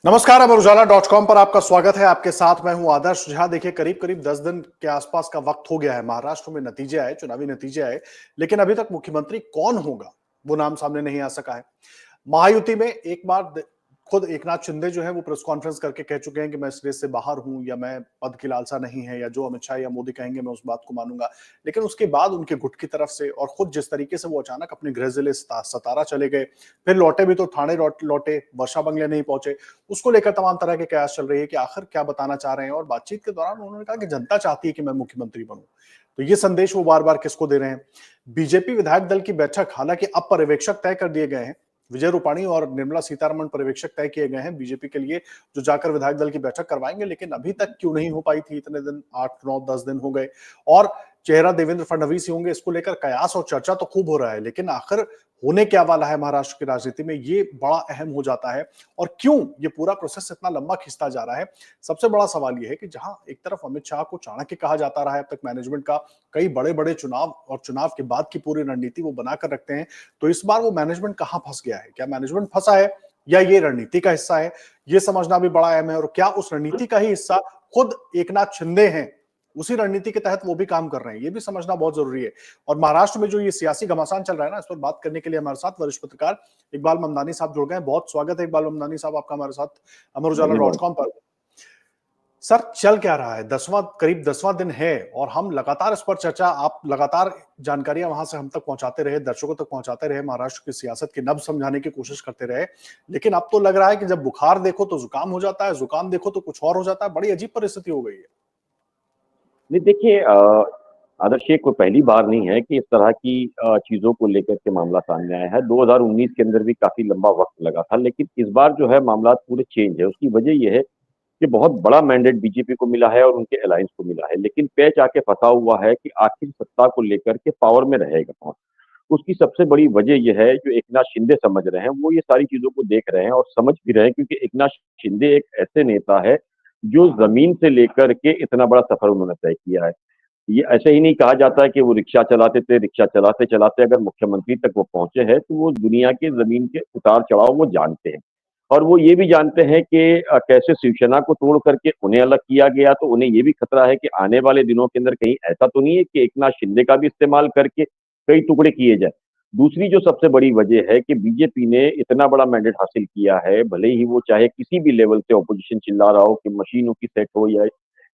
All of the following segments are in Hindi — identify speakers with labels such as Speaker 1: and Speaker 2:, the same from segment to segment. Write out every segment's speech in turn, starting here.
Speaker 1: नमस्कार, अमर उजाला.com पर आपका स्वागत है। आपके साथ मैं हूं आदर्श झा। देखिए, करीब करीब 10 दिन के आसपास का वक्त हो गया है। महाराष्ट्र में नतीजे आए, चुनावी नतीजे आए, लेकिन अभी तक मुख्यमंत्री कौन होगा वो नाम सामने नहीं आ सका है। महायुति में एक बार खुद एकनाथ शिंदे जो है वो प्रेस कॉन्फ्रेंस करके कह चुके हैं कि मैं इस रेस से बाहर हूं, या मैं पद की लालसा नहीं है, या जो अमित शाह या मोदी कहेंगे मैं उस बात को मानूंगा। लेकिन उसके बाद उनके गुट की तरफ से और खुद जिस तरीके से वो अचानक अपने गृह जिले सतारा चले गए, फिर लौटे भी तो ठाणे लौटे, वर्षा बंगले नहीं पहुंचे। उसको लेकर तमाम तरह के कयास चल रही है कि आखिर क्या बताना चाह रहे हैं। और बातचीत के दौरान उन्होंने कहा कि जनता चाहती है कि मैं मुख्यमंत्री बनूं। तो ये संदेश वो बार बार किसको दे रहे हैं? बीजेपी विधायक दल की बैठक, हालांकि अब पर्यवेक्षक तय कर दिए गए हैं। विजय रूपाणी और निर्मला सीतारमण पर्यवेक्षक तय किए गए हैं बीजेपी के लिए, जो जाकर विधायक दल की बैठक करवाएंगे। लेकिन अभी तक क्यों नहीं हो पाई थी? इतने दिन, 8 9 10 दिन हो गए, और चेहरा देवेंद्र फडणवीस ही होंगे। इसको लेकर कयास और चर्चा तो खूब हो रहा है, लेकिन आखिर होने क्या वाला है महाराष्ट्र की राजनीति में, ये बड़ा अहम हो जाता है। और क्यों ये पूरा प्रोसेस इतना लंबा खिंचता जा रहा है? सबसे बड़ा सवाल ये है कि जहां एक तरफ अमित शाह को चाणक्य कहा जाता रहा है अब तक मैनेजमेंट का, कई बड़े बड़े चुनाव और चुनाव के बाद की पूरी रणनीति वो बनाकर रखते हैं, तो इस बार वो मैनेजमेंट कहां फंस गया है? क्या मैनेजमेंट फंसा है, या ये रणनीति का हिस्सा है? ये समझना भी बड़ा अहम है। और क्या उस रणनीति का ही हिस्सा खुद एकनाथ शिंदे हैं, उसी रणनीति के तहत वो भी काम कर रहे हैं? ये भी समझना बहुत जरूरी है। और महाराष्ट्र में जो ये सियासी घमासान चल रहा है ना, इस पर बात करने के लिए हमारे साथ वरिष्ठ पत्रकार इकबाल ममदानी साहब जुड़ गए हैं। बहुत स्वागत है इकबाल ममदानी साहब आपका हमारे साथ अमर उजाला डॉट कॉम पर। सर, चल क्या रहा है? करीब 10वां दिन है और हम लगातार इस पर चर्चा, आप लगातार जानकारियां वहां से हम तक पहुंचाते रहे, दर्शकों तक पहुंचाते रहे, महाराष्ट्र की सियासत की नब्ज समझाने की कोशिश करते रहे। लेकिन अब तो लग रहा है कि जब बुखार देखो तो जुकाम हो जाता है, जुकाम देखो तो कुछ और हो जाता है। बड़ी अजीब परिस्थिति हो गई है।
Speaker 2: नहीं देखिए, आदर्श ये कोई पहली बार नहीं है कि इस तरह की चीजों को लेकर के मामला सामने आया है। 2019 के अंदर भी काफी लंबा वक्त लगा था, लेकिन इस बार जो है मामला पूरे चेंज है। उसकी वजह यह है कि बहुत बड़ा मैंडेट बीजेपी को मिला है और उनके अलायंस को मिला है, लेकिन पैच आके फंसा हुआ है कि आखिर सत्ता को लेकर के पावर में रहेगा कौन। उसकी सबसे बड़ी वजह यह है, जो एकनाथ शिंदे समझ रहे हैं, वो ये सारी चीजों को देख रहे हैं और समझ भी रहे हैं, क्योंकि एकनाथ शिंदे एक ऐसे नेता है जो जमीन से लेकर के इतना बड़ा सफर उन्होंने तय किया है। ये ऐसे ही नहीं कहा जाता है कि वो रिक्शा चलाते थे, रिक्शा चलाते चलाते अगर मुख्यमंत्री तक वो पहुंचे हैं, तो वो दुनिया के जमीन के उतार चढ़ाव वो जानते हैं। और वो ये भी जानते हैं कि कैसे शिवसेना को तोड़ करके उन्हें अलग किया गया, तो उन्हें ये भी खतरा है कि आने वाले दिनों के अंदर कहीं ऐसा तो नहीं है कि एकनाथ शिंदे का भी इस्तेमाल करके कई टुकड़े किए जाए। दूसरी जो सबसे बड़ी वजह है कि बीजेपी ने इतना बड़ा मैंडेट हासिल किया है, भले ही वो चाहे किसी भी लेवल से ऑपोजिशन चिल्ला रहा हो कि मशीनों की सेट हो या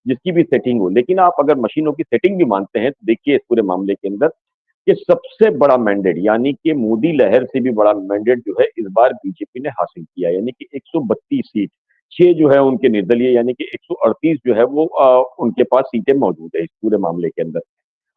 Speaker 2: जिसकी भी सेटिंग हो, लेकिन आप अगर मशीनों की सेटिंग भी मानते हैं तो देखिए इस पूरे मामले के अंदर कि सबसे बड़ा मैंडेट, यानी कि मोदी लहर से भी बड़ा मैंडेट जो है इस बार बीजेपी ने हासिल किया, यानी कि 132 सीट, 6 जो है उनके निर्दलीय, यानी कि 138 जो है वो उनके पास सीटें मौजूद है इस पूरे मामले के अंदर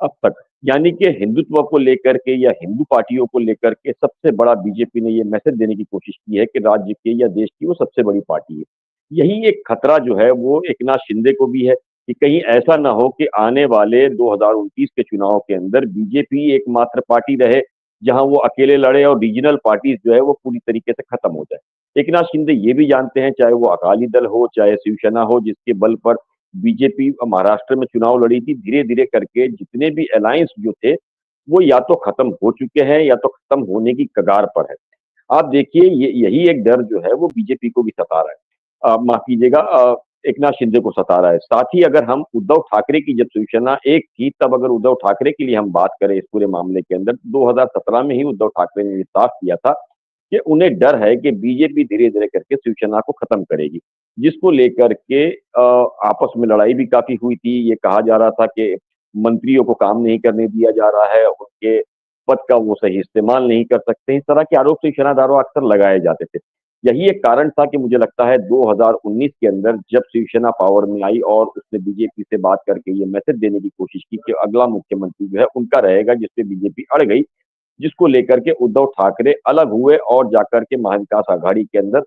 Speaker 2: अब तक। यानी कि हिंदुत्व को लेकर के या हिंदू पार्टियों को लेकर के सबसे बड़ा बीजेपी ने ये मैसेज देने की कोशिश की है कि राज्य के या देश की वो सबसे बड़ी पार्टी है। यही एक खतरा जो है वो एकनाथ शिंदे को भी है कि कहीं ऐसा ना हो कि आने वाले 2029 के चुनाव के अंदर बीजेपी एकमात्र पार्टी रहे जहां वो अकेले लड़े और रीजनल पार्टीज जो है वो पूरी तरीके से खत्म हो जाए। एकनाथ शिंदे ये भी जानते हैं, चाहे वो अकाली दल हो चाहे शिवसेना हो, जिसके बल पर बीजेपी महाराष्ट्र में चुनाव लड़ी थी, धीरे धीरे करके जितने भी अलायंस जो थे वो या तो खत्म हो चुके हैं या तो खत्म होने की कगार पर है। आप देखिए, यही एक डर जो है वो बीजेपी को भी सता रहा है, माफ कीजिएगा, एकनाथ शिंदे को सता रहा है। साथ ही अगर हम उद्धव ठाकरे की, जब शिवसेना एक थी, तब अगर उद्धव ठाकरे के लिए हम बात करें इस पूरे मामले के अंदर, 2017 में ही उद्धव ठाकरे ने साफ किया था कि उन्हें डर है कि बीजेपी धीरे धीरे करके शिवसेना को खत्म करेगी, जिसको लेकर के आपस में लड़ाई भी काफी हुई थी। ये कहा जा रहा था कि मंत्रियों को काम नहीं करने दिया जा रहा है, उनके पद का वो सही इस्तेमाल नहीं कर सकते, इस तरह के आरोप शिवसेना द्वारा अक्सर लगाए जाते थे। यही एक कारण था कि मुझे लगता है 2019 के अंदर जब शिवसेना पावर में आई और उसने बीजेपी से बात करके ये मैसेज देने की कोशिश की कि अगला मुख्यमंत्री जो है उनका रहेगा, जिससे बीजेपी अड़ गई, जिसको लेकर के उद्धव ठाकरे अलग हुए और जाकर के महाविकास आघाड़ी के अंदर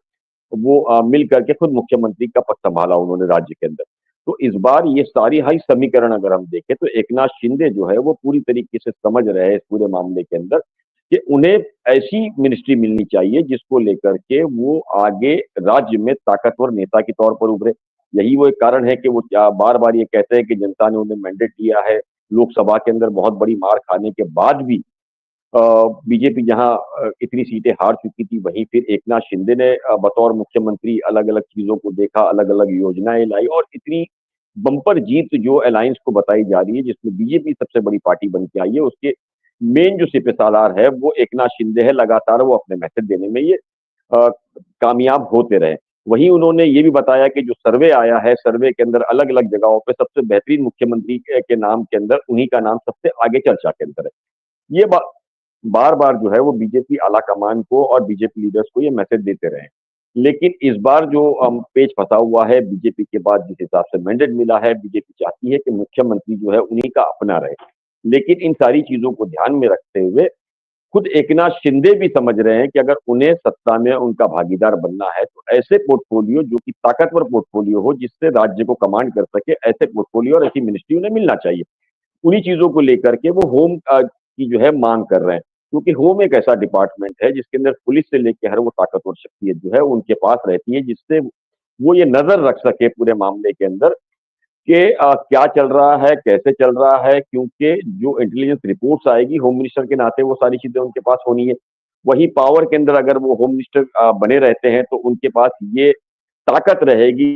Speaker 2: वो मिल करके खुद मुख्यमंत्री का पद संभाला उन्होंने राज्य के अंदर। तो इस बार ये सारी हाई समीकरण अगर हम देखें तो एकनाथ शिंदे जो है वो पूरी तरीके से समझ रहे हैं इस पूरे मामले के अंदर कि उन्हें ऐसी मिनिस्ट्री मिलनी चाहिए जिसको लेकर के वो आगे राज्य में ताकतवर नेता के तौर पर उभरे। यही वो एक कारण है कि वो बार बार ये कहते हैं कि जनता ने उन्हें मैंडेट दिया है। लोकसभा के अंदर बहुत बड़ी मार खाने के बाद भी बीजेपी जहां इतनी सीटें हार चुकी थी, वहीं फिर एकनाथ शिंदे ने बतौर मुख्यमंत्री अलग-अलग चीज़ों को देखा, अलग-अलग योजनाएँ लाई और इतनी बम्पर जीत जो अलायंस को बताई जा रही है, जिसमें बीजेपी सबसे बड़ी पार्टी बन के आई है, उसके मेन जो सिपहसालार है, वो एकनाथ शिंदे है। लगातार वो अपने मैसेज देने में ये अ, कामयाब होते रहे। वहीं उन्होंने ये भी बताया कि जो सर्वे आया है, सर्वे के अंदर अलग-अलग जगहों पे सबसे बेहतरीन मुख्यमंत्री के नाम के अंदर उन्हीं का नाम सबसे आगे चर्चा के अंदर है। ये बार-बार जो है वो बीजेपी आलाकमान को और बीजेपी लीडर्स को ये मैसेज देते रहे हैं। लेकिन इस बार जो पेच फँसा हुआ है बीजेपी के बाद जिस हिसाब से मैंडेट मिला है, बीजेपी चाहती है कि मुख्यमंत्री जो है उन्हीं का अपना रहे। लेकिन इन सारी चीज़ों को ध्यान में रखते हुए खुद एकनाथ शिंदे भी समझ रहे हैं कि अगर उन्हें सत्ता में उनका भागीदार बनना है, तो ऐसे पोर्टफोलियो जो कि ताकतवर पोर्टफोलियो हो, जिससे राज्य को कमांड कर सके, ऐसे पोर्टफोलियो और ऐसी मिनिस्ट्री उन्हें मिलना चाहिए। उन्हीं चीज़ों को लेकर के वो होम की जो है माँग कर रहे हैं। क्योंकि होम एक ऐसा डिपार्टमेंट है जिसके अंदर पुलिस से लेके हर वो ताकतवर शख्सियत जो है उनके पास रहती है, जिससे वो ये नज़र रख सके पूरे मामले के अंदर कि क्या चल रहा है, कैसे चल रहा है, क्योंकि जो इंटेलिजेंस रिपोर्ट्स आएगी होम मिनिस्टर के नाते वो सारी चीज़ें उनके पास होनी है। वहीं पावर के अंदर अगर वो होम मिनिस्टर बने रहते हैं तो उनके पास ये ताकत रहेगी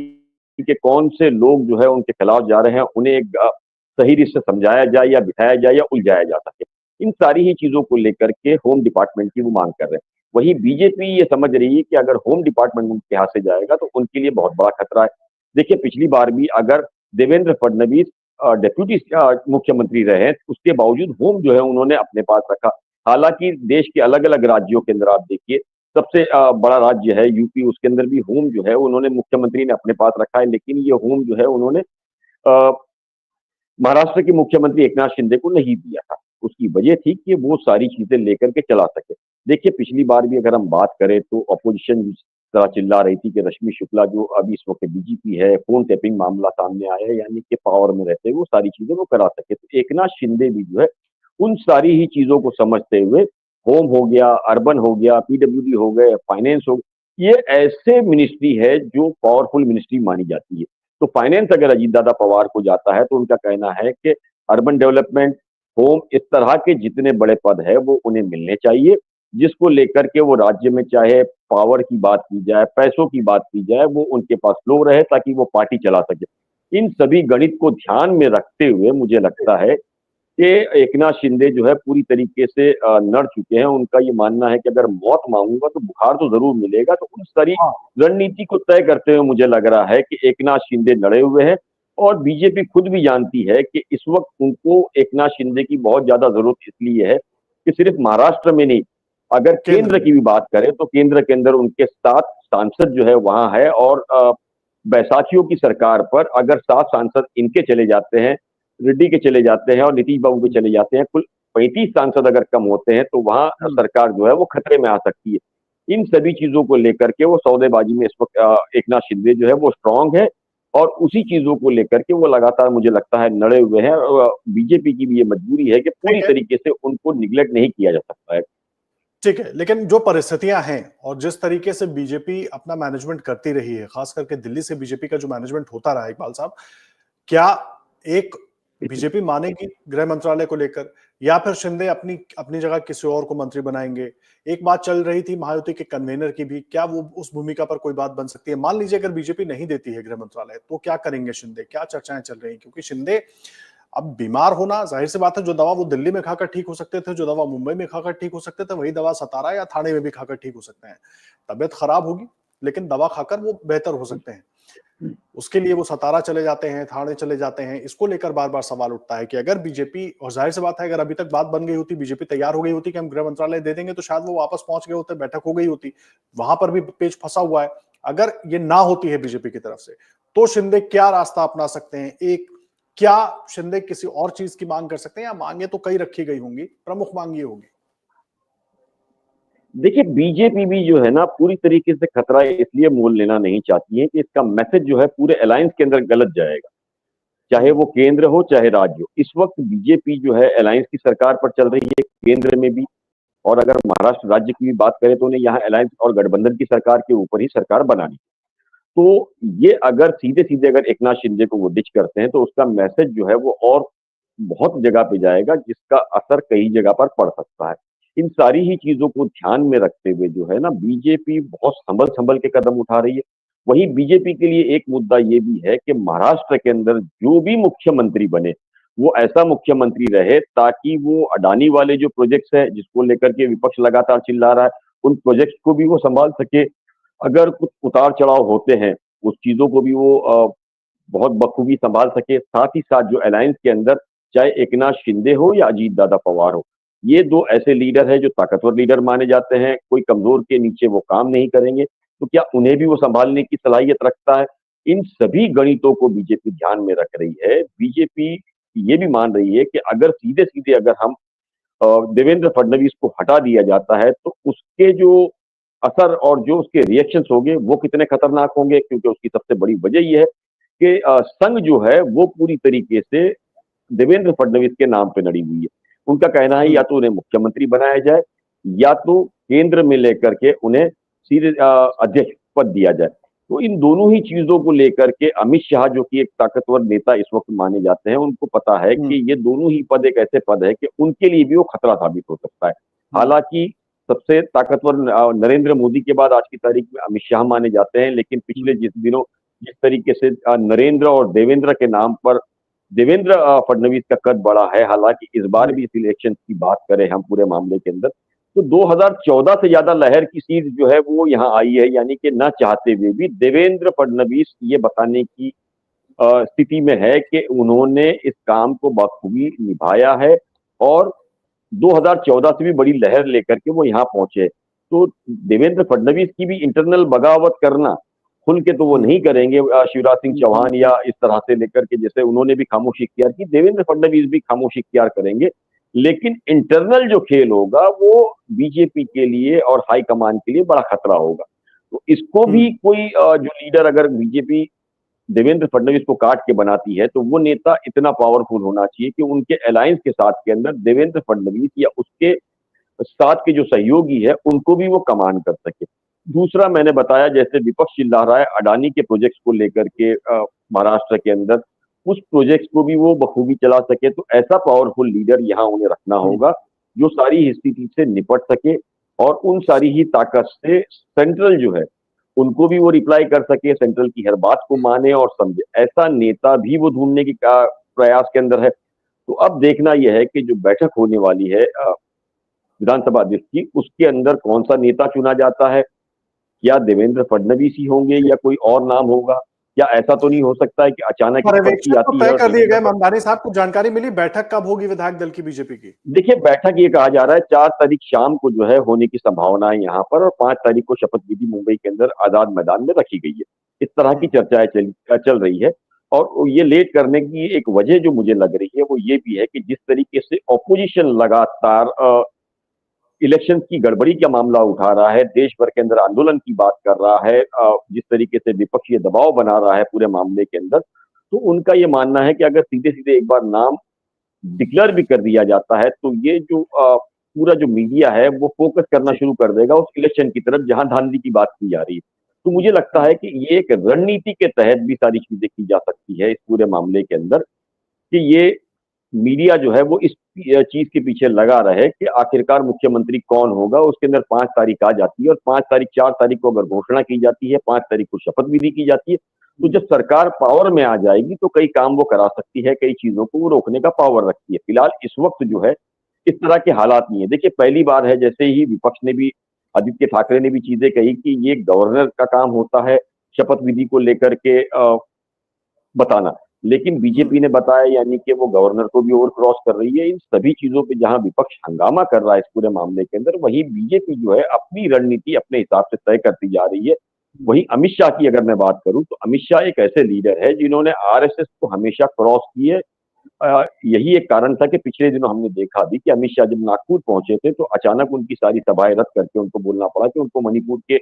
Speaker 2: कि कौन से लोग जो है उनके खिलाफ जा रहे हैं, उन्हें एक सही रित से समझाया जाए या बिठाया जाए या उलझाया जा सके। इन सारी ही चीज़ों को लेकर के होम डिपार्टमेंट की वो माँग कर रहे हैं। वहीं बीजेपी ये समझ रही है कि अगर होम डिपार्टमेंट उनके हाथ से जाएगा तो उनके लिए बहुत बड़ा खतरा है। देखिए पिछली बार भी अगर देवेंद्र फडणवीस डेप्यूटी मुख्यमंत्री रहे हैं, उसके बावजूद होम जो है उन्होंने अपने पास रखा। हालाँकि देश के अलग-अलग राज्यों के अंदर आप देखिए, सबसे बड़ा राज्य है यूपी, उसके अंदर भी होम जो है उन्होंने मुख्यमंत्री ने अपने पास रखा है, लेकिन ये होम जो है उन्होंने अ, महाराष्ट्र के मुख्यमंत्री एकनाथ शिंदे को नहीं दिया था। उसकी वजह थी कि वो सारी चीज़ें लेकर के चला सके। देखिए पिछली बार भी अगर हम बात करें तो अपोज़िशन जिस तरह चिल्ला रही थी कि रश्मि शुक्ला जो अभी इस वक़्त डीजीपी है, फ़ोन टैपिंग मामला सामने आया है, यानी कि पावर में रहते हुए वो सारी चीज़ें वो करा सके। तो एकनाथ शिंदे भी जो है उन सारी ही चीज़ों को समझते हुए होम हो गया, अर्बन हो गया, पीडब्ल्यूडी हो गए, फाइनेंस हो ये ऐसे मिनिस्ट्री है जो पावरफुल मिनिस्ट्री मानी जाती है। तो फाइनेंस अगर अजीत दादा पवार को जाता है तो उनका कहना है कि अर्बन डेवलपमेंट, होम इस तरह के जितने बड़े पद है वो उन्हें मिलने चाहिए, जिसको लेकर के वो राज्य में चाहे पावर की बात की जाए, पैसों की बात की जाए, वो उनके पास फ्लो रहे ताकि वो पार्टी चला सके। इन सभी गणित को ध्यान में रखते हुए मुझे लगता है कि एकनाथ शिंदे जो है पूरी तरीके से नड़ चुके हैं। उनका ये मानना है कि अगर मौत माँगूँगा तो बुखार तो ज़रूर मिलेगा। तो उन सारी
Speaker 1: हाँ,
Speaker 2: रणनीति को तय करते हुए मुझे लग रहा है कि एकनाथ शिंदे लड़े हुए हैं और बीजेपी खुद भी जानती है कि इस वक़्त उनको एकनाथ शिंदे की बहुत ज़्यादा ज़रूरत इसलिए है कि सिर्फ़ महाराष्ट्र में नहीं, अगर
Speaker 1: केंद्र
Speaker 2: केंद्र
Speaker 1: में।
Speaker 2: की भी बात करें तो केंद्र के अंदर उनके 7 सांसद जो है वहाँ है और बैसाखियों की सरकार पर अगर 7 सांसद इनके चले जाते हैं, रेड्डी के चले जाते हैं और नीतीश बाबू के चले जाते हैं, कुल 35 सांसद अगर कम होते हैं, तो वहाँ
Speaker 1: हुँ,
Speaker 2: सरकार जो है वो खतरे में आ सकती है। इन सभी चीज़ों को लेकर के वो सौदेबाजी में इस वक़्त एकनाथ शिंदे जो है वो स्ट्रॉन्ग है और उसी चीज़ों को लेकर के वो लगातार मुझे लगता है लड़े हुए हैं और बीजेपी की भी ये मजबूरी है कि पूरी
Speaker 1: ठीक है।
Speaker 2: तरीके से उनको निग्लेक्ट नहीं किया जा सकता है।
Speaker 1: ठीक है, लेकिन जो परिस्थितियां हैं और जिस तरीके से बीजेपी अपना मैनेजमेंट करती रही है, खास करके दिल्ली से बीजेपी का जो मैनेजमेंट होता रहा है इकबाल साहब, क्या एक बीजेपी मानेगी गृह मंत्रालय को लेकर या फिर शिंदे अपनी अपनी जगह किसी और को मंत्री बनाएंगे? एक बात चल रही थी महायुति के कन्वेनर की भी, क्या वो उस भूमिका पर कोई बात बन सकती है? मान लीजिए अगर बीजेपी नहीं देती है गृह मंत्रालय, तो क्या करेंगे शिंदे? क्या चर्चाएं चल रही हैं? क्योंकि शिंदे अब बीमार होना जाहिर सी बात है, जो दवा वो दिल्ली में खाकर ठीक हो सकते थे, जो दवा मुंबई में खाकर ठीक हो सकते थे, वही दवा सतारा या थाने में भी खाकर ठीक हो सकते हैं। तबीयत खराब होगी, लेकिन दवा खाकर वो बेहतर हो सकते हैं। उसके लिए वो सतारा चले जाते हैं, थाने चले जाते हैं। इसको लेकर बार-बार सवाल उठता है कि अगर बीजेपी और जाहिर सी बात है अगर अभी तक बात बन गई होती, बीजेपी तैयार हो गई होती कि हम गृह मंत्रालय दे देंगे, तो शायद वो वापस पहुंच गए होते, बैठक हो गई होती। वहां पर भी पेच फंसा हुआ है। अगर ये ना होती है बीजेपी की तरफ से, तो शिंदे क्या रास्ता अपना सकते हैं? एक क्या शिंदे किसी और चीज की मांग कर सकते हैं या मांगे तो कई रखी गई होंगी, प्रमुख मांग ये होगी?
Speaker 2: देखिए बीजेपी भी जो है ना पूरी तरीके से खतरा इसलिए मोल लेना नहीं चाहती है कि इसका मैसेज जो है पूरे अलायंस के अंदर गलत जाएगा। चाहे
Speaker 1: हम्म,
Speaker 2: वो केंद्र हो चाहे राज्य हो। इस वक़्त बीजेपी जो है अलायंस की सरकार पर चल रही है, केंद्र में भी और अगर महाराष्ट्र राज्य की भी बात करें तो उन्हें यहाँ अलायंस और गठबंधन की सरकार के ऊपर ही सरकार बनानी है। तो ये अगर सीधे-सीधे अगर एकनाथ शिंदे को वो डिच करते हैं तो उसका मैसेज जो है वो और बहुत जगह पे जाएगा जिसका असर कई जगह पर पड़ सकता है। इन सारी ही चीज़ों को ध्यान में रखते हुए जो है ना बीजेपी बहुत संभल-संभल के कदम उठा रही है। वहीं बीजेपी के लिए एक मुद्दा ये भी है कि महाराष्ट्र के अंदर जो भी मुख्यमंत्री बने, वो ऐसा मुख्यमंत्री रहे ताकि वो अडानी वाले जो प्रोजेक्ट्स हैं, जिसको लेकर के विपक्ष लगातार चिल्ला रहा है, उन प्रोजेक्ट्स को भी वो सँभाल सके। अगर कुछ उतार-चढ़ाव होते हैं, उस चीज़ों को भी वो बहुत बखूबी सँभाल सके। साथ ही साथ जो अलायंस के अंदर चाहे एकनाथ शिंदे हो या अजीत दादा पवार हो, ये 2 ऐसे लीडर हैं जो ताकतवर लीडर माने जाते हैं, कोई कमज़ोर के नीचे वो काम नहीं करेंगे, तो क्या उन्हें भी वो सँभालने की सलाहियत रखता है? इन सभी गणितों को बीजेपी ध्यान में रख रही है। बीजेपी ये भी मान रही है कि अगर सीधे-सीधे अगर हम देवेंद्र फडणवीस को हटा दिया जाता है, तो उसके जो असर और जो उसके रिएक्शंस होंगे, वो कितने खतरनाक होंगे क्योंकि उसकी सबसे बड़ी वजह ये है कि संघ जो है वो पूरी तरीके से देवेंद्र फडणवीस के नाम पे लड़ी हुई है। उनका कहना है या तो उन्हें मुख्यमंत्री बनाया जाए या तो केंद्र में लेकर के उन्हें सीधे अध्यक्ष पद दिया जाए। तो इन दोनों ही चीज़ों को लेकर के अमित शाह जो कि एक ताकतवर नेता इस वक़्त माने जाते हैं, उनको पता है
Speaker 1: हुँ,
Speaker 2: कि ये दोनों ही पद एक ऐसे पद है कि उनके लिए भी वो खतरा साबित हो सकता है।
Speaker 1: हुँ,
Speaker 2: हालाँकि सबसे ताकतवर नरेंद्र मोदी के बाद आज की तारीख में अमित शाह माने जाते हैं, लेकिन पिछले
Speaker 1: हुँ,
Speaker 2: जिस तरीके से नरेंद्र और देवेंद्र के नाम पर देवेंद्र फडणवीस का कद बढ़ा है, हालाँकि इस बार
Speaker 1: जी,
Speaker 2: भी इस इलेक्शन की बात करें हम पूरे मामले के अंदर, तो 2014 से ज़्यादा लहर की सीट जो है वो यहाँ आई है, यानी कि ना चाहते हुए भी देवेंद्र फडणवीस ये बताने की स्थिति में है कि उन्होंने इस काम को बखूबी निभाया है और 2014 से भी बड़ी लहर लेकर के वो यहाँ पहुँचे। तो देवेंद्र फडणवीस की भी इंटरनल बगावत करना, खुल के तो वो
Speaker 1: हुँ,
Speaker 2: नहीं करेंगे शिवराज सिंह
Speaker 1: हुँ, हुँ,
Speaker 2: चौहान
Speaker 1: हुँ,
Speaker 2: या इस तरह से लेकर के जैसे उन्होंने भी खामोशी इख्तियार की, देवेंद्र फडणवीस भी खामोशी इख्तियार करेंगे। लेकिन इंटरनल जो खेल होगा वो बीजेपी के लिए और हाई कमान के लिए बड़ा खतरा होगा। तो इसको
Speaker 1: हुँ,
Speaker 2: भी कोई जो लीडर अगर बीजेपी देवेंद्र फडणवीस को काट के बनाती है, तो वो नेता इतना पावरफुल होना चाहिए कि उनके अलायंस के साथ के अंदर देवेंद्र फडणवीस या उसके साथ के जो सहयोगी है, उनको भी वो कमान कर सके। दूसरा मैंने बताया जैसे विपक्ष चिल्ला रहा है अडानी के प्रोजेक्ट्स को लेकर के महाराष्ट्र के अंदर, उस प्रोजेक्ट्स को भी वो बखूबी चला सके, तो ऐसा पावरफुल लीडर यहाँ उन्हें रखना
Speaker 1: हुँ,
Speaker 2: होगा, जो सारी स्थिति से निपट सके और उन सारी ही ताकत से सेंट्रल जो है, उनको भी वो रिप्लाई कर सके, सेंट्रल की हर बात को माने और समझे। ऐसा नेता भी वो ढूँढने की प्रयास के अंदर है। तो अब देखना यह है कि जो बैठक होने वाली है विधानसभा अध्यक्ष की, उसके अंदर कौन-सा नेता चुना जाता है? क्या देवेंद्र फडणवीस ही होंगे
Speaker 1: जी।
Speaker 2: या कोई और नाम होगा? क्या ऐसा तो नहीं हो सकता है कि अचानक एक पर्ची
Speaker 1: पर्यवेक्षक तो
Speaker 2: आती है
Speaker 1: तय
Speaker 2: और
Speaker 1: कर दिए
Speaker 2: देवेंद्र
Speaker 1: गए,
Speaker 2: फड
Speaker 1: ममतानी साहब को जानकारी मिली बैठक कब होगी विधायक दल की बीजेपी की?
Speaker 2: देखिए, बैठक ये कहा जा रहा है 4 तारीख शाम को जो है होने की संभावना है यहाँ पर और 5 तारीख को शपथ विधि मुंबई के अंदर आज़ाद मैदान में रखी गई है। इस तरह की
Speaker 1: हुँ,
Speaker 2: चर्चाएँ चल रही है और ये लेट करने की एक वजह जो मुझे लग रही है, वो ये भी है कि जिस तरीके से ऑपोज़िशन लगातार इलेक्शंस की गड़बड़ी का मामला उठा रहा है, देश भर के अंदर आंदोलन की बात कर रहा है जिस तरीके से विपक्ष ये दबाव बना रहा है पूरे मामले के अंदर, तो उनका ये मानना है कि अगर सीधे-सीधे एक बार नाम डिक्लेयर भी कर दिया जाता है, तो ये जो पूरा जो मीडिया है, वो फ़ोकस करना
Speaker 1: जी,
Speaker 2: शुरू कर देगा उस इलेक्शन की तरफ जहाँ धांधली की बात की जा रही है। तो मुझे लगता
Speaker 1: हुँ,
Speaker 2: है कि ये एक रणनीति के तहत भी सारी चीज़ें की जा सकती है इस पूरे मामले के अंदर कि ये मीडिया जो है वो इस चीज़ के पीछे लगा रहे कि आखिरकार मुख्यमंत्री कौन होगा, उसके अंदर 5 तारीख आ जाती है और 5 तारीख 4 तारीख को अगर घोषणा की जाती है, 5 तारीख को शपथ विधि की जाती है, तो
Speaker 1: हुँ,
Speaker 2: जब सरकार पावर में आ जाएगी तो कई काम वो करा सकती है, कई चीज़ों को वो रोकने का पावर रखती है। फिलहाल इस वक़्त जो है, इस तरह के हालात नहीं है। देखिए पहली बार है जैसे ही विपक्ष ने भी आदित्य ठाकरे ने भी चीज़ें कही कि ये गवर्नर का काम होता है, शपथ विधि को लेकर के बताना। लेकिन
Speaker 1: हुँ,
Speaker 2: बीजेपी ने बताया यानी कि वो गवर्नर को भी ओवर क्रॉस कर रही है। इन सभी चीज़ों पे जहाँ विपक्ष हंगामा कर रहा है इस पूरे मामले के अंदर, वहीं बीजेपी जो है अपनी रणनीति अपने हिसाब से तय करती जा रही है।
Speaker 1: हुँ,
Speaker 2: वहीं अमित शाह की अगर मैं बात करूँ तो अमित शाह एक ऐसे लीडर है जिन्होंने आरएसएस को हमेशा क्रॉस किए यही एक कारण था कि पिछले दिनों हमने देखा भी कि अमित शाह जब नागपुर पहुंचे थे तो अचानक उनकी सारी सभाएं रद्द करके उनको बोलना पड़ा कि उनको मणिपुर के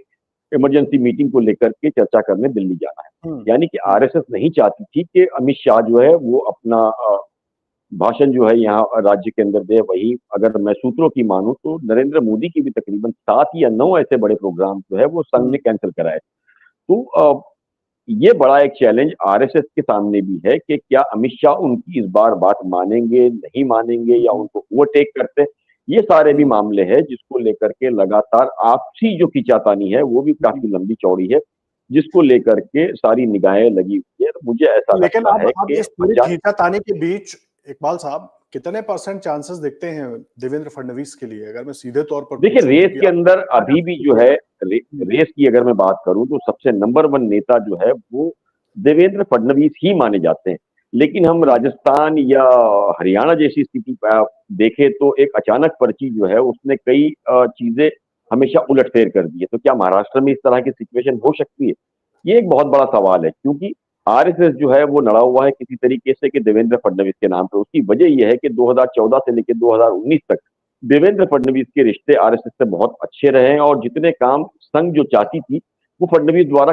Speaker 2: इमरजेंसी मीटिंग को लेकर के चर्चा करने दिल्ली जाना है।
Speaker 1: हुँ,
Speaker 2: यानी कि
Speaker 1: हुँ,
Speaker 2: आरएसएस नहीं चाहती थी कि अमित शाह जो है वो अपना भाषण जो है यहाँ राज्य के अंदर दे। वही अगर मैं सूत्रों की मानूं तो नरेंद्र मोदी की भी तकरीबन 7 या 9 ऐसे बड़े प्रोग्राम जो है वो संघ
Speaker 1: हुँ,
Speaker 2: ने कैंसिल कराए। तो ये बड़ा एक चैलेंज आरएसएस के सामने भी है कि क्या अमित शाह उनकी इस बार बात मानेंगे, नहीं मानेंगे या
Speaker 1: हुँ,
Speaker 2: उनको ओवरटेक करते हैं। ये सारे भी
Speaker 1: हम्म।
Speaker 2: मामले हैं जिसको लेकर के लगातार आपसी जो खींचातानी है वो भी काफी लंबी चौड़ी है, जिसको लेकर के सारी निगाहें लगी हुई है। मुझे ऐसा
Speaker 1: लेकिन
Speaker 2: लगता है
Speaker 1: अब
Speaker 2: कि
Speaker 1: इस पूरी
Speaker 2: अचानक
Speaker 1: खींचातानी के बीच इकबाल साहब कितने परसेंट चांसेस दिखते हैं देवेंद्र फडणवीस के लिए, अगर मैं सीधे तौर पर
Speaker 2: देखिए,
Speaker 1: पूछूं,
Speaker 2: रेस
Speaker 1: क्योंकि
Speaker 2: के अंदर
Speaker 1: आप
Speaker 2: अभी भी जो है
Speaker 1: हम्म,
Speaker 2: रेस की अगर मैं बात करूं तो सबसे नंबर वन नेता जो है वो देवेंद्र फडणवीस ही माने जाते हैं। लेकिन हम
Speaker 1: हम्म,
Speaker 2: राजस्थान या हरियाणा जैसी स्थिति देखें तो एक अचानक पर्ची जो है उसने कई चीजें हमेशा उलटफेर कर दी है। तो क्या महाराष्ट्र में इस तरह की सिचुएशन हो सकती है? ये एक बहुत बड़ा सवाल है, क्योंकि आरएसएस जो है वो लड़ा हुआ है किसी तरीके से कि देवेंद्र फडणवीस के नाम पे। उसकी वजह यह है कि 2014 से लेकर 2019 तक देवेंद्र फडणवीस के रिश्ते आरएसएस से बहुत अच्छे रहे हैं और जितने काम संघ जो चाहती थी वो फडणवीस द्वारा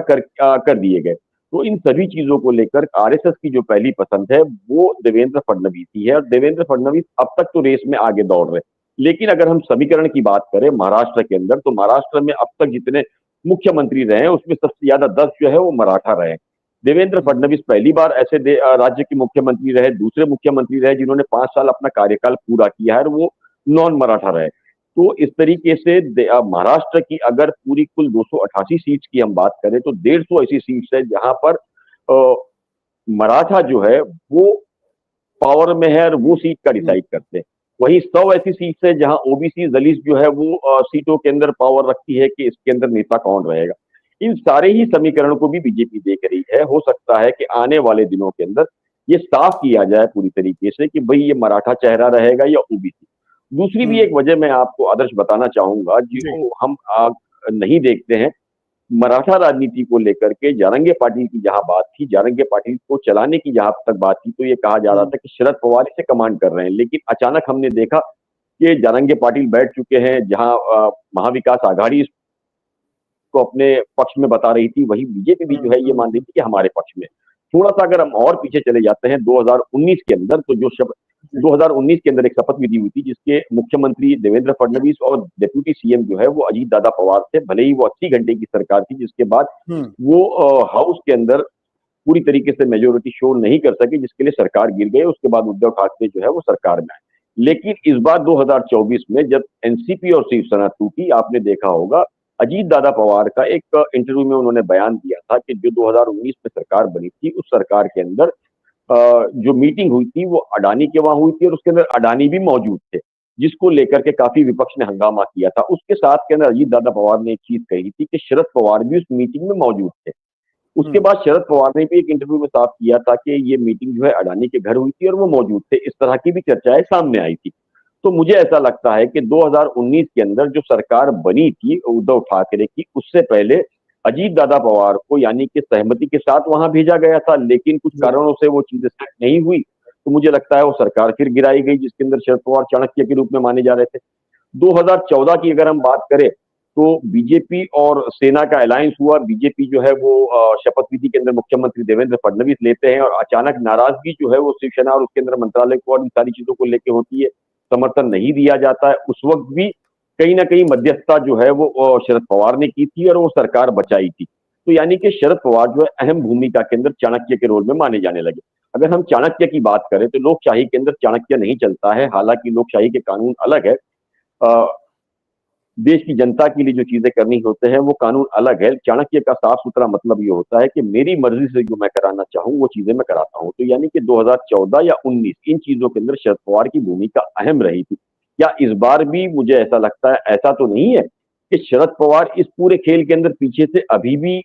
Speaker 2: कर दिए गए। तो इन सभी चीजों को लेकर आरएसएस की जो पहली पसंद है वो देवेंद्र फडणवीस ही है, और देवेंद्र फडणवीस अब तक तो रेस में आगे दौड़ रहे। लेकिन अगर हम समीकरण की बात करें महाराष्ट्र के अंदर, तो महाराष्ट्र में अब तक जितने मुख्यमंत्री रहे हैं उसमें सबसे ज्यादा 10 जो है वो मराठा रहे हैं। देवेंद्र
Speaker 1: हम्म,
Speaker 2: फडणवीस पहली बार ऐसे राज्य के मुख्यमंत्री रहे, दूसरे मुख्यमंत्री रहे जिन्होंने 5 साल अपना कार्यकाल पूरा किया है, और वो नॉन मराठा रहे। तो इस तरीके से महाराष्ट्र की अगर पूरी कुल 288 सीट्स की हम बात करें तो 150 ऐसी सीट्स है जहां पर अ, मराठा जो है वो पावर में है और वो सीट का
Speaker 1: हम्म,
Speaker 2: डिसाइड करते हैं। वही 100 ऐसी सीट्स है जहां ओबीसी दलित जो है वो सीटों के अंदर पावर रखती है कि इसके अंदर नेता कौन रहेगा। इन सारे ही समीकरण को भी बीजेपी देख रही है। हो सकता है कि आने वाले दिनों के अंदर ये साफ किया जाए पूरी तरीके से कि भाई ये मराठा चेहरा रहेगा या ओबीसी। दूसरी भी
Speaker 1: हम्म,
Speaker 2: एक वजह मैं आपको आदर्श बताना चाहूंगा
Speaker 1: जी,
Speaker 2: जो हम नहीं देखते हैं। मराठा राजनीति को लेकर के जारंगे पाटिल की जहां बात थी, जारंगे पाटिल को चलाने की जहां तक बात थी, तो ये कहा जा रहा
Speaker 1: हम्म,
Speaker 2: था कि शरद पवार इसे कमांड कर रहे हैं। लेकिन अचानक हमने देखा कि जारंगे पाटिल बैठ चुके हैं जहां महाविकास आघाड़ी को अपने पक्ष में बता रही थी, वही बीजेपी भी जो है ये मान रही थी कि हमारे पक्ष में। थोड़ा सा अगर हम और पीछे चले जाते हैं 2019 के अंदर, तो जो शब्द
Speaker 1: जी,
Speaker 2: 2019 के अंदर एक शपथ विधि हुई थी जिसके मुख्यमंत्री देवेंद्र फडणवीस और डिप्यूटी सीएम जो है वो अजीत दादा पवार थे। भले ही वो 80 घंटे की सरकार थी जिसके बाद
Speaker 1: हम्म,
Speaker 2: वो हाउस के अंदर पूरी तरीके से मेजोरिटी शो नहीं कर सके, जिसके लिए सरकार गिर गई। उसके बाद उद्धव ठाकरे जो है वो सरकार में आए। लेकिन इस बार 2024 में जब एनसीपी और शिवसेना टूटी, आपने देखा होगा अजीत दादा पवार का एक इंटरव्यू में उन्होंने बयान दिया था कि जो 2019 में सरकार बनी थी उस सरकार के अंदर जो मीटिंग हुई थी वो अडानी के वहां हुई थी और उसके अंदर अडानी भी मौजूद थे, जिसको लेकर के काफी विपक्ष ने हंगामा किया था। उसके साथ के अंदर अजीत दादा पवार ने एक चीज कही थी कि शरद पवार भी उस मीटिंग में मौजूद थे। उसके
Speaker 1: हम्म,
Speaker 2: बाद शरद पवार ने भी एक इंटरव्यू में साफ किया था कि ये मीटिंग जो है अडानी के घर हुई थी और वो मौजूद थे। इस तरह की भी चर्चाएं सामने आई थी। तो मुझे ऐसा लगता है कि 2019 के अंदर जो सरकार बनी थी उद्धव ठाकरे की, उससे पहले अजीत दादा पवार को यानी कि सहमति के साथ वहां भेजा गया था, लेकिन कुछ
Speaker 1: जी,
Speaker 2: कारणों से वो चीजें सेट नहीं हुई। तो मुझे लगता है वो सरकार फिर गिराई गई जिसके अंदर शरद पवार चाणक्य के रूप में माने जा रहे थे। 2014 की अगर हम बात करें तो बीजेपी और सेना का अलायंस हुआ। बीजेपी जो है वो शपथ विधि के अंदर मुख्यमंत्री देवेंद्र फडणवीस लेते हैं और अचानक नाराजगी जो है वो शिवसेना और उसके अंदर मंत्रालय को और इन सारी चीजों को लेकर होती है, समर्थन नहीं दिया जाता है। उस वक्त भी कहीं ना कहीं मध्यस्थता जो है वो शरद पवार ने की थी और वो सरकार बचाई थी। तो यानी कि शरद पवार जो है अहम भूमिका के अंदर चाणक्य के रोल में माने जाने लगे। अगर हम चाणक्य की बात करें तो लोकशाही के अंदर चाणक्य नहीं चलता है, हालांकि लोकशाही के कानून अलग है। देश की जनता के लिए जो चीजें करनी होते हैं वो कानून अलग है। चाणक्य का साफ सुथरा मतलब ये होता है कि मेरी मर्जी से जो मैं कराना चाहूँ वो चीजें मैं कराता हूँ। तो यानी कि 2014 या 19 इन चीजों के अंदर शरद पवार की भूमिका अहम रही थी। क्या इस बार भी मुझे ऐसा लगता है, ऐसा तो नहीं है कि शरद पवार इस पूरे खेल के अंदर पीछे से अभी भी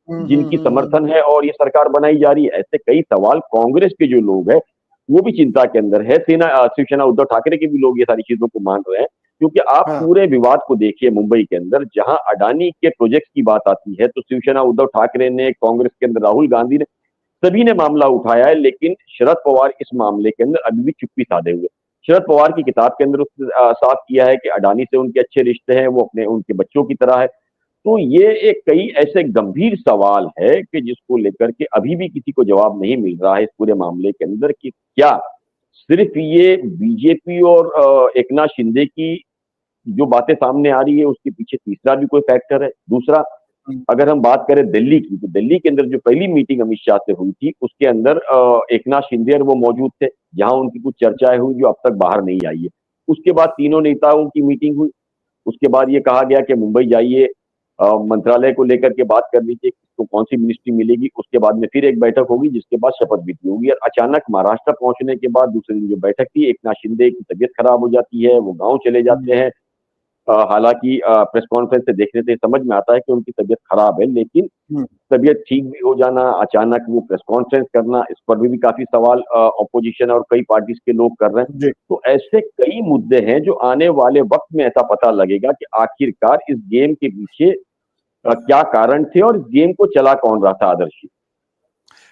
Speaker 2: जिनकी समर्थन है और ये सरकार बनाई जा रही है? ऐसे कई सवाल कांग्रेस के जो लोग हैं वो भी चिंता के अंदर है। शिवसेना उद्धव ठाकरे के भी लोग ये सारी चीजों को मान रहे हैं, क्योंकि आप
Speaker 1: हाँ,
Speaker 2: पूरे विवाद को देखिए मुंबई के अंदर जहां अडानी के प्रोजेक्ट की बात आती है तो शिवसेना उद्धव ठाकरे ने, कांग्रेस के अंदर राहुल गांधी ने, सभी ने मामला उठाया है। लेकिन शरद पवार इस मामले के अंदर अभी भी चुप्पी साधे हुए। शरद पवार की किताब के अंदर उसने साफ किया है कि अडानी से उनके अच्छे रिश्ते हैं, वो अपने उनके बच्चों की तरह है। तो ये एक कई ऐसे गंभीर सवाल है कि जिसको लेकर के अभी भी किसी को जवाब नहीं मिल रहा है इस पूरे मामले के अंदर कि क्या सिर्फ ये बीजेपी और एकनाथ शिंदे की जो बातें सामने आ रही है उसके पीछे तीसरा भी कोई फैक्टर है? दूसरा,
Speaker 1: हम्म,
Speaker 2: अगर हम बात करें दिल्ली की, तो दिल्ली के अंदर जो पहली मीटिंग अमित शाह से हुई थी उसके अंदर एकनाथ शिंदे और वो मौजूद थे, जहां उनकी कुछ चर्चाएं हुई जो अब तक बाहर नहीं आई है। उसके बाद तीनों नेताओं की मीटिंग हुई। उसके बाद ये कहा गया कि मुंबई जाइए, मंत्रालय को लेकर के बात कर लीजिए, किसको कौन सी मिनिस्ट्री मिलेगी। उसके बाद में फिर एक बैठक होगी, जिसके बाद शपथ विधि होगी। और अचानक महाराष्ट्र पहुंचने के बाद दूसरे दिन जो बैठक थी, एकनाथ शिंदे की तबीयत खराब हो जाती है, वो गांव चले जाते हैं। हालांकि प्रेस कॉन्फ्रेंस से देखने से समझ में आता है कि उनकी तबीयत खराब है, लेकिन
Speaker 1: हम्म,
Speaker 2: तबीयत ठीक भी हो जाना, अचानक वो प्रेस कॉन्फ्रेंस करना, इस पर भी काफी सवाल ऑपोजिशन और कई पार्टीज के लोग कर रहे हैं।
Speaker 1: जी।
Speaker 2: तो ऐसे कई मुद्दे हैं जो आने वाले वक्त में ऐसा पता लगेगा कि आखिरकार इस गेम के पीछे क्या कारण थे और इस गेम को चला कौन रहा था आदर्श जी।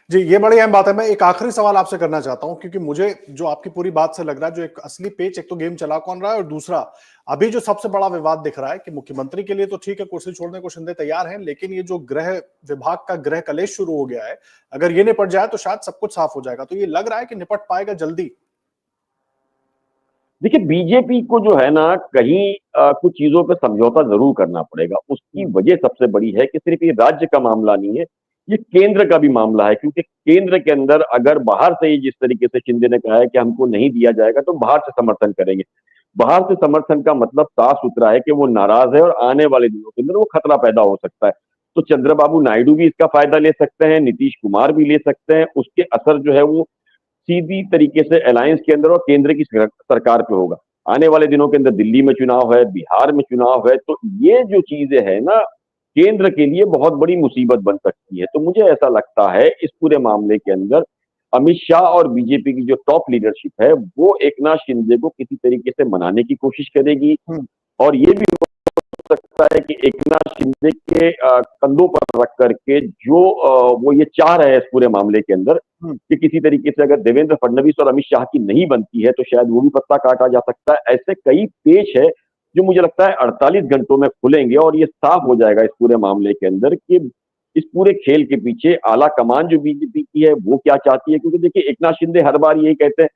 Speaker 1: जी, ये बड़ी अहम बात है। मैं एक आखिरी सवाल आपसे करना चाहता हूं, क्योंकि मुझे जो आपकी पूरी बात से लग रहा है, जो एक असली पेच, एक तो गेम चला कौन रहा है, और दूसरा अभी जो सबसे बड़ा विवाद दिख रहा है कि मुख्यमंत्री के लिए तो ठीक है, कुर्सी छोड़ने को शिंदे तैयार हैं, लेकिन ये जो गृह विभाग का गृह कलेश शुरू हो गया है, अगर ये निपट जाए तो शायद सब कुछ साफ हो जाएगा। तो ये लग रहा है कि निपट पाएगा जल्दी।
Speaker 2: देखिए, बीजेपी को जो है ना, कहीं कुछ चीजों पे समझौता जरूर करना पड़ेगा। उसकी वजह सबसे बड़ी है कि सिर्फ ये राज्य का मामला नहीं है, ये केंद्र का भी मामला है। क्योंकि केंद्र के अंदर अगर बाहर से ही जिस तरीके से शिंदे ने कहा है कि हमको नहीं दिया जाएगा, तो बाहर से समर्थन करेंगे। बाहर से समर्थन का मतलब साफ सुथरा है कि वो नाराज है और आने वाले दिनों के अंदर वो खतरा पैदा हो सकता है। तो चंद्रबाबू नायडू भी इसका फायदा ले सकते हैं, नीतीश कुमार भी ले सकते हैं। उसके असर जो है वो सीधी तरीके से अलायंस के अंदर और केंद्र की सरकार पे होगा। आने वाले दिनों के अंदर दिल्ली में चुनाव है, बिहार में चुनाव है, तो ये जो चीजें है ना, केंद्र के लिए बहुत बड़ी मुसीबत बन सकती है। तो मुझे ऐसा लगता है इस पूरे मामले के अंदर अमित शाह और बीजेपी की जो टॉप लीडरशिप है, वो एकनाथ शिंदे को किसी तरीके से मनाने की कोशिश करेगी।
Speaker 1: हम्म,
Speaker 2: और ये भी सकता है कि एकनाथ शिंदे के कंधों पर रख करके जो वो ये चाह रहे हैं इस पूरे मामले के अंदर,
Speaker 1: हम्म,
Speaker 2: कि किसी तरीके से अगर देवेंद्र फडणवीस और अमित शाह की नहीं बनती है, तो शायद वो भी पत्ता काटा जा सकता है। ऐसे कई पेच है जो मुझे लगता है 48 घंटों में खुलेंगे और ये साफ हो जाएगा इस पूरे मामले के अंदर कि इस पूरे खेल के पीछे आला कमान जो बीजेपी की है वो क्या चाहती है। क्योंकि देखिए, एकनाथ शिंदे हर बार यही कहते हैं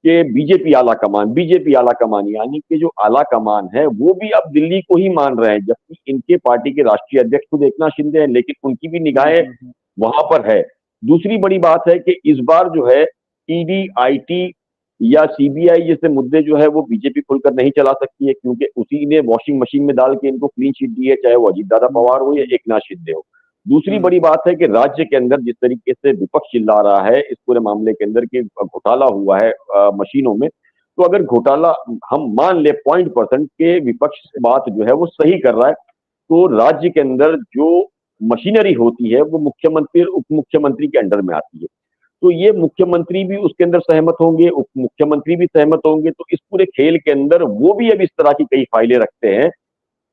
Speaker 2: कि बीजेपी आला कमान, यानी कि जो आला कमान है वो भी अब दिल्ली को ही मान रहे हैं, जबकि इनके पार्टी के राष्ट्रीय अध्यक्ष खुद एकनाथ शिंदे हैं, लेकिन उनकी भी निगाहें
Speaker 1: हम्म।
Speaker 2: वहां पर है। दूसरी बड़ी बात है कि इस बार जो है ईडी, आईटी या सीबीआई जैसे मुद्दे जो है वो बीजेपी खुलकर नहीं चला सकती है, क्योंकि उसी ने वॉशिंग मशीन में डाल के इनको क्लीन शीट दी है, चाहे वो अजीत दादा
Speaker 1: हम्म,
Speaker 2: पवार हो या एकनाथ शिंदे हो। दूसरी
Speaker 1: हम्म,
Speaker 2: बड़ी बात है कि राज्य के अंदर जिस तरीके से विपक्ष चिल्ला रहा है इस पूरे मामले के अंदर कि घोटाला हुआ है मशीनों में, तो अगर घोटाला हम मान ले 0.% के विपक्ष बात जो है वो सही कर रहा है, तो राज्य के अंदर जो मशीनरी होती है वो मुख्यमंत्री और उप मुख्यमंत्री के अंडर में आती है। तो ये मुख्यमंत्री भी उसके अंदर सहमत होंगे, उप मुख्यमंत्री भी सहमत होंगे। तो इस पूरे खेल के अंदर वो भी अब इस तरह की कई फाइलें रखते हैं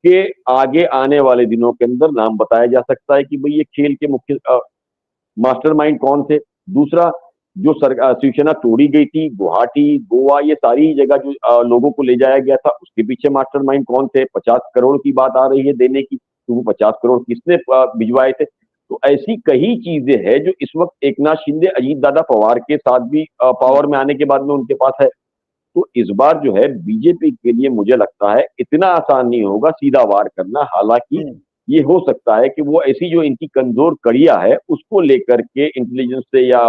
Speaker 2: कि आगे आने वाले दिनों के अंदर नाम बताया जा सकता है कि भाई ये खेल के मुख्य मास्टरमाइंड कौन थे। दूसरा, जो शिवसेना तोड़ी गई थी, गुवाहाटी, गोवा, ये सारी जगह जो लोगों को ले जाया गया था, उसके पीछे मास्टरमाइंड कौन थे। 50 करोड़ की बात आ रही है देने की, तो वो 50 करोड़ किसने भिजवाए थे। तो ऐसी कई चीजें हैं जो इस वक्त एकनाथ शिंदे, अजीत दादा पवार के साथ भी पावर में आने के बाद में उनके पास है। तो इस बार जो है बीजेपी के लिए मुझे लगता है इतना आसान नहीं होगा सीधा वार करना। हालांकि
Speaker 1: हम्म,
Speaker 2: ये हो सकता है कि वो ऐसी जो इनकी कमजोर कड़ियां है उसको लेकर के इंटेलिजेंस से या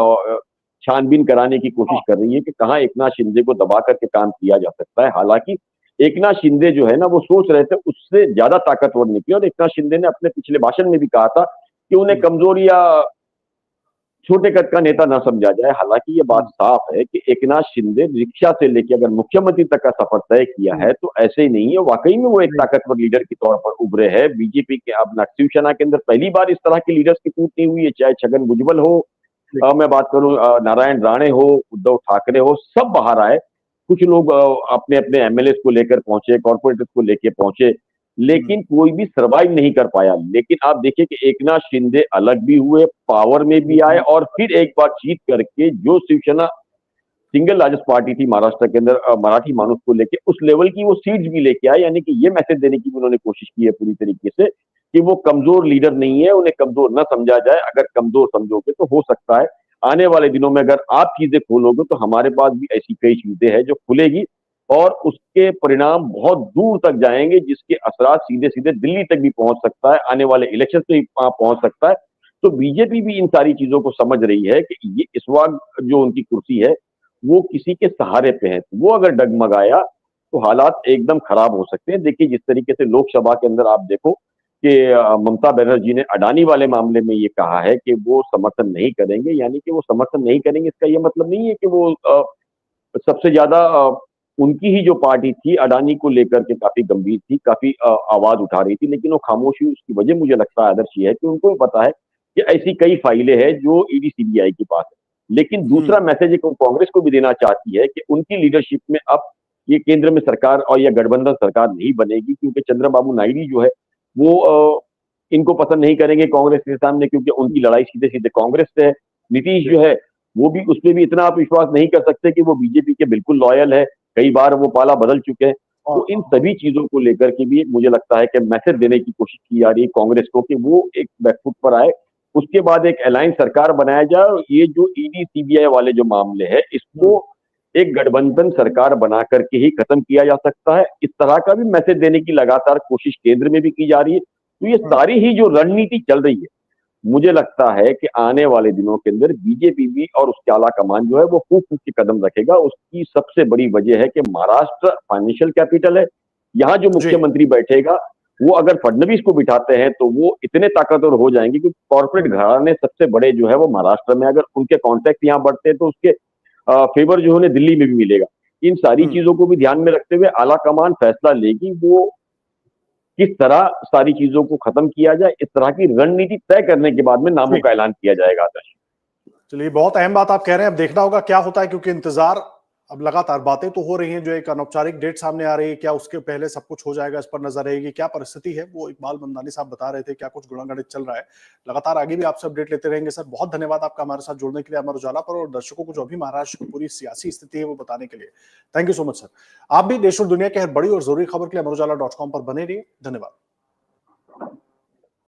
Speaker 2: छानबीन कराने की कोशिश
Speaker 1: हाँ,
Speaker 2: कर रही है कि कहाँ एकनाथ शिंदे को दबा करके काम किया जा सकता है। हालांकि एकनाथ शिंदे जो है ना, वो सोच रहे थे उससे ज्यादा ताकतवर निकले, और एकनाथ शिंदे ने अपने पिछले भाषण में भी कहा था कि उन्हें
Speaker 1: हम्म,
Speaker 2: कमजोर या छोटे कद का नेता ना समझा जाए। हालांकि ये बात
Speaker 1: हम्म,
Speaker 2: साफ है कि एकनाथ शिंदे रिक्शा से लेकर अगर मुख्यमंत्री तक का सफर तय किया
Speaker 1: हम्म,
Speaker 2: है, तो ऐसे ही नहीं है, वाकई में वो एक
Speaker 1: जी,
Speaker 2: ताकतवर लीडर के तौर पर उभरे हैं। बीजेपी के अब शिवसेना के अंदर पहली बार इस तरह के लीडर्स की टूट नहीं हुई है, चाहे छगन भुजबल हो,
Speaker 1: जी,
Speaker 2: मैं बात करूं नारायण राणे हो, उद्धव ठाकरे हो, सब बाहर आए। कुछ लोग अपने अपने एमएलए को लेकर पहुंचे, कॉर्पोरेटर्स को लेकर पहुंचे,
Speaker 1: हम्म,
Speaker 2: लेकिन कोई भी सर्वाइव नहीं कर पाया। लेकिन आप देखिए कि एकनाथ शिंदे अलग भी हुए, पावर में भी आए,
Speaker 1: हम्म,
Speaker 2: और फिर एक बार जीत करके जो शिवसेना सिंगल लार्जेस्ट पार्टी थी महाराष्ट्र के अंदर मराठी मानुस को लेके, उस लेवल की वो सीट्स भी लेके आए। यानी कि ये मैसेज देने की भी उन्होंने कोशिश की है पूरी तरीके से कि वो कमजोर लीडर नहीं है, उन्हें कमजोर न समझा जाए। अगर कमजोर समझोगे तो हो सकता है आने वाले दिनों में अगर आप चीजें खोलोगे तो हमारे पास भी ऐसी कई चीजें हैं जो खुलेगी, और उसके परिणाम बहुत दूर तक जाएंगे, जिसके असरात सीधे सीधे दिल्ली तक भी पहुंच सकता है, आने वाले इलेक्शन से भी पहुंच सकता है। तो बीजेपी भी इन सारी चीजों को समझ रही है कि ये इस वक्त जो उनकी कुर्सी है वो किसी के सहारे पे है। वो अगर डगमगाया तो हालात एकदम खराब हो सकते हैं। देखिए, जिस तरीके से लोकसभा के अंदर आप देखो कि ममता बनर्जी ने अडानी वाले मामले में ये कहा है कि वो समर्थन नहीं करेंगे, यानी कि वो समर्थन नहीं करेंगे, इसका ये मतलब नहीं है कि वो सबसे ज्यादा उनकी ही जो पार्टी थी अडानी को लेकर के काफी गंभीर थी, काफी आवाज उठा रही थी, लेकिन वो खामोश हुई। उसकी वजह मुझे लगता है आदर्श ये है कि उनको भी पता है कि ऐसी कई फाइलें हैं जो ईडी सीबीआई के पास है। लेकिन दूसरा मैसेज एक कांग्रेस को भी देना चाहती है कि उनकी लीडरशिप में अब ये केंद्र में सरकार और या गठबंधन सरकार नहीं बनेगी, क्योंकि चंद्रबाबू नायडू जो है वो इनको पसंद नहीं करेंगे कांग्रेस के सामने, क्योंकि उनकी लड़ाई सीधे सीधे कांग्रेस से है। नीतीश जो है वो भी, उस पर भी इतना आप विश्वास नहीं कर सकते कि वो बीजेपी के बिल्कुल लॉयल है, कई बार वो पाला बदल चुके हैं। तो इन सभी चीजों को लेकर के भी मुझे लगता है कि मैसेज देने की कोशिश की जा रही है कांग्रेस को कि वो एक बैकफुट पर आए, उसके बाद एक अलायंस सरकार बनाया जाए और ये जो ईडी सीबीआई वाले जो मामले हैं इसको एक गठबंधन सरकार बना करके ही खत्म किया जा सकता है। इस तरह का भी मैसेज देने की लगातार कोशिश केंद्र में भी की जा रही है। तो ये सारी ही जो रणनीति चल रही है, मुझे लगता है कि आने वाले दिनों के अंदर बीजेपी भी और उसके आला कमान जो है वो फूक फूक के कदम रखेगा। उसकी सबसे बड़ी वजह है कि महाराष्ट्र फाइनेंशियल कैपिटल है। यहाँ जो
Speaker 1: जी।
Speaker 2: मुख्यमंत्री बैठेगा वो अगर फडणवीस को बिठाते हैं तो वो इतने ताकतवर हो जाएंगे कि कॉर्पोरेट घराने सबसे बड़े जो है वो महाराष्ट्र में, अगर उनके कॉन्टैक्ट यहाँ बढ़ते हैं तो उसके फेवर जो उन्हें दिल्ली में भी मिलेगा। इन सारी चीजों को भी ध्यान में रखते हुए आला कमान फैसला लेगी वो किस तरह सारी चीजों को खत्म किया जाए। इस तरह की रणनीति तय करने के बाद में नामों का ऐलान किया जाएगा। आदर्श,
Speaker 1: चलिए, बहुत अहम बात आप कह रहे हैं। अब देखना होगा क्या होता है, क्योंकि इंतजार, अब लगातार बातें तो हो रही हैं, जो एक अनौपचारिक डेट सामने आ रही है, क्या उसके पहले सब कुछ हो जाएगा, इस पर नजर रहेगी। क्या परिस्थिति है वो इकबाल मंदानी साहब बता रहे थे, क्या कुछ गुणागणित चल रहा है। लगातार आगे भी आपसे अपडेट लेते रहेंगे सर। बहुत धन्यवाद आपका हमारे साथ जुड़ने के लिए अमर उजाला पर, और दर्शकों को जो अभी महाराष्ट्र की पूरी सियासी स्थिति है वो बताने के लिए thank you so much sir. आप भी देश और दुनिया की हर बड़ी और जरूरी खबर के लिए अमर उजाला .com पर बने रहिए। धन्यवाद।